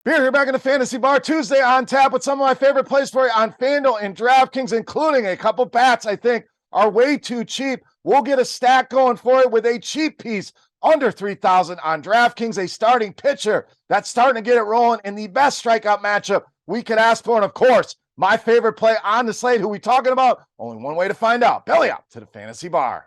Beer here back in the Fantasy Bar Tuesday on tap with some of my favorite plays for you on FanDuel and DraftKings, including a couple bats I think are way too cheap. We'll get a stack going for it with a cheap piece under 3,000 on DraftKings, a starting pitcher that's starting to get it rolling in the best strikeout matchup we could ask for. And of course, my favorite play on the slate. Who we talking about? Only one way to find out. Belly up to the Fantasy Bar.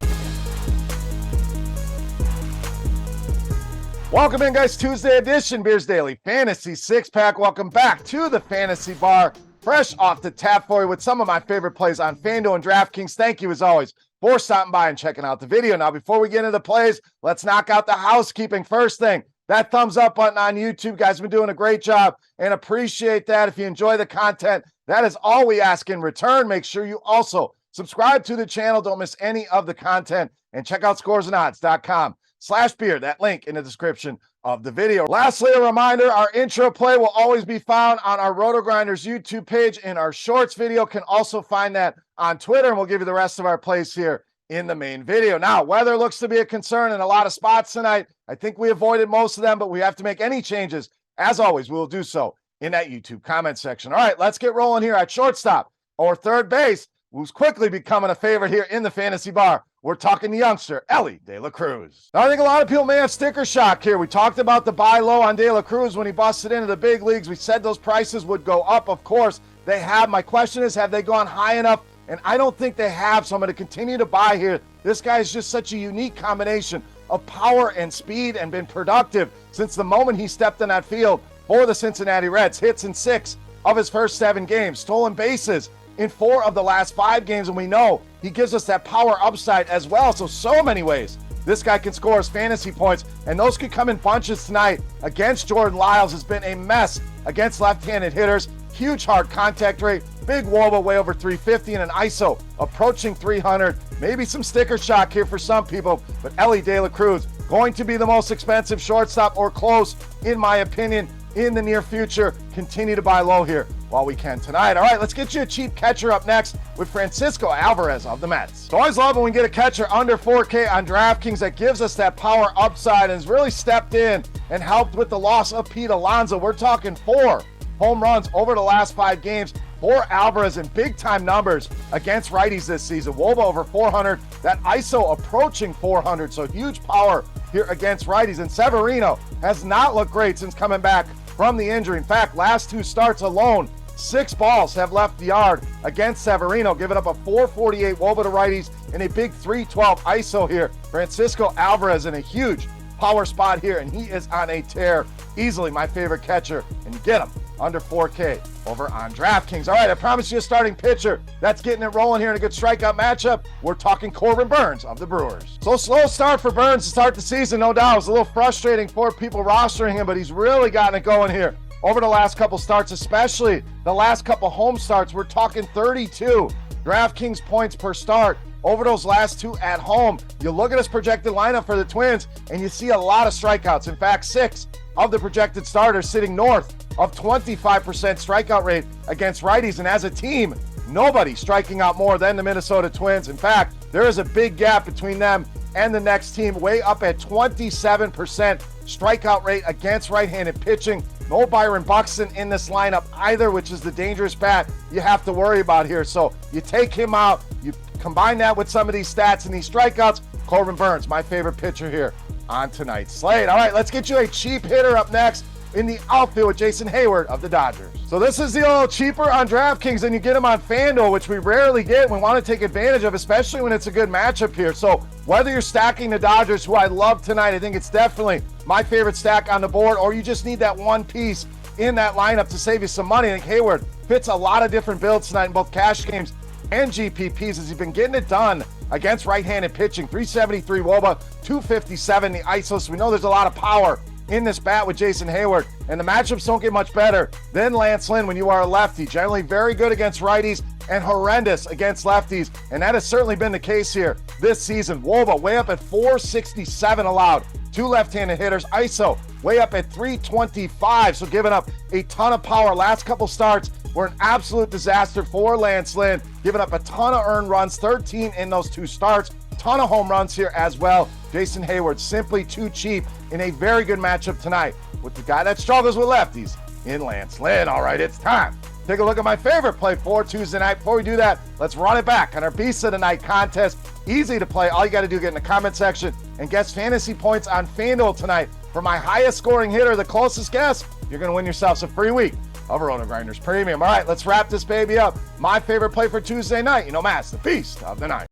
Welcome in, guys. Tuesday edition, Beers Daily Fantasy Six Pack. Welcome back to the Fantasy Bar, fresh off the tap for you with some of my favorite plays on FanDuel and DraftKings. Thank you, as always, for stopping by and checking out the video. Now, before we get into the plays, let's knock out the housekeeping. First thing, that thumbs up button on YouTube. Guys, been doing a great job and appreciate that. If you enjoy the content, that is all we ask in return. Make sure you also subscribe to the channel. Don't miss any of the content, and check out scoresandodds.com/beer. That link in the description of the video. Lastly, a reminder, our intro play will always be found on our RotoGrinders YouTube page, and our shorts video can also find that on Twitter, and we'll give you the rest of our plays here in the main video. Now, weather looks to be a concern in a lot of spots tonight. I think we avoided most of them, but we have to make any changes. As always, we will do so in that YouTube comment section. All right, let's get rolling here at shortstop or third base, who's quickly becoming a favorite here in the Fantasy Bar. We're talking the youngster, Elly De La Cruz. Now, I think a lot of people may have sticker shock here. We talked about the buy low on De La Cruz when he busted into the big leagues. We said those prices would go up. Of course, they have. My question is, have they gone high enough? And I don't think they have, so I'm going to continue to buy here. This guy is just such a unique combination of power and speed and been productive since the moment he stepped in that field for the Cincinnati Reds. Hits in 6 of his first 7 games. Stolen bases in 4 of the last 5 games, and we know he gives us that power upside as well. So many ways this guy can score his fantasy points, and those could come in bunches tonight against Jordan Lyles. Has been a mess against left-handed hitters. Huge hard contact rate, big WOBA way over 350, and an ISO approaching 300. Maybe some sticker shock here for some people, but Elly De La Cruz going to be the most expensive shortstop or close, in my opinion, in the near future. Continue to buy low here while we can tonight. All right, let's get you a cheap catcher up next with Francisco Alvarez of the Mets. So always love when we get a catcher under 4K on DraftKings that gives us that power upside and has really stepped in and helped with the loss of Pete Alonso. We're talking 4 home runs over the last 5 games for Alvarez in big-time numbers against righties this season. WOBA over 400, that ISO approaching 400, so huge power here against righties. And Severino has not looked great since coming back from the injury. In fact, last 2 starts alone, 6 balls have left the yard against Severino, giving up a 448 WOBA to righties and a big 312 ISO here. Francisco Alvarez in a huge power spot here, and he is on a tear. Easily my favorite catcher, and you get him under 4K over on DraftKings. All right, I promised you a starting pitcher that's getting it rolling here in a good strikeout matchup. We're talking Corbin Burnes of the Brewers. So slow start for Burnes to start the season, no doubt. It was a little frustrating for people rostering him, but he's really gotten it going here over the last couple starts, especially the last couple home starts. We're talking 32 DraftKings points per start over those last 2 at home. You look at his projected lineup for the Twins, and you see a lot of strikeouts. In fact, 6 of the projected starters sitting north of 25% strikeout rate against righties. And as a team, nobody striking out more than the Minnesota Twins. In fact, there is a big gap between them and the next team, way up at 27% strikeout rate against right-handed pitching. No Byron Buxton in this lineup either, which is the dangerous bat you have to worry about here. So you take him out, you combine that with some of these stats and these strikeouts. Corbin Burnes, my favorite pitcher here on tonight's slate. All right, let's get you a cheap hitter up next in the outfield with Jason Hayward of the Dodgers. So this is the little cheaper on DraftKings than you get him on FanDuel, which we rarely get. We want to take advantage of, especially when it's a good matchup here. So whether you're stacking the Dodgers, who I love tonight, I think it's definitely my favorite stack on the board, or you just need that one piece in that lineup to save you some money. I think Hayward fits a lot of different builds tonight in both cash games and GPPs, as he's been getting it done against right-handed pitching. 373 WOBA, 257 the ISO. So we know there's a lot of power in this bat with Jason Hayward, and the matchups don't get much better than Lance Lynn when you are a lefty. Generally very good against righties and horrendous against lefties, and that has certainly been the case here this season. WOBA way up at 467 allowed to left-handed hitters. ISO way up at 325, so giving up a ton of power. Last couple starts were an absolute disaster for Lance Lynn, giving up a ton of earned runs, 13 in those 2 starts. Ton of home runs here as well. Jason Hayward simply too cheap in a very good matchup tonight with the guy that struggles with lefties in Lance Lynn. All right, it's time. Take a look at my favorite play for Tuesday night. Before we do that, let's run it back on our Beast of the Night contest. Easy to play. All you got to do is get in the comment section and guess fantasy points on FanDuel tonight. For my highest scoring hitter, the closest guess, you're going to win yourselves a free week of RotoGrinders Premium. All right, let's wrap this baby up. My favorite play for Tuesday night, you know, Matt's the Beast of the Night.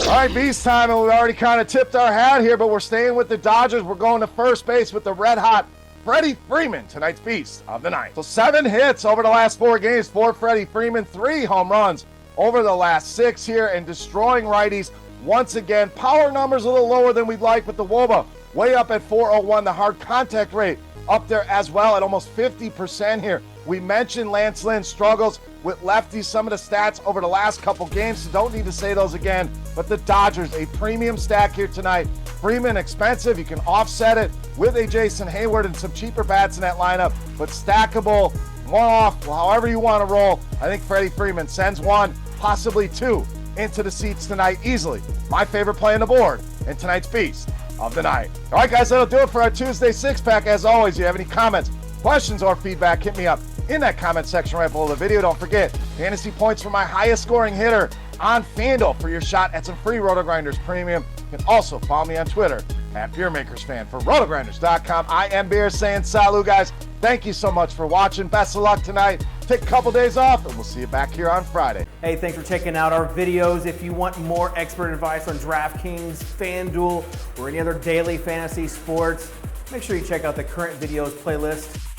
All right, Beast time, and we already kind of tipped our hat here, but we're staying with the Dodgers. We're going to first base with the red-hot Freddie Freeman, tonight's Beast of the Night. So 7 hits over the last 4 games for Freddie Freeman, 3 home runs over the last 6 here, and destroying righties once again. Power numbers a little lower than we'd like, but the WOBA way up at 401. The hard contact rate up there as well at almost 50% here. We mentioned Lance Lynn's struggles with lefties, some of the stats over the last couple games, so don't need to say those again. But the Dodgers, a premium stack here tonight. Freeman expensive, you can offset it with a Jason Hayward and some cheaper bats in that lineup, but stackable, one-off, however you want to roll. I think Freddie Freeman sends 1, possibly 2 into the seats tonight easily. My favorite play on the board and tonight's Beast of the Night. All right, guys, that'll do it for our Tuesday 6-pack. As always, if you have any comments, questions, or feedback, hit me up in that comment section right below the video. Don't forget, fantasy points for my highest scoring hitter on FanDuel for your shot at some free RotoGrinders Premium. You can also follow me on Twitter at Beermakersfan. For RotoGrinders.com, I am Beer saying salut, guys. Thank you so much for watching. Best of luck tonight. Take a couple days off, and we'll see you back here on Friday. Hey, thanks for checking out our videos. If you want more expert advice on DraftKings, FanDuel, or any other daily fantasy sports, make sure you check out the current videos playlist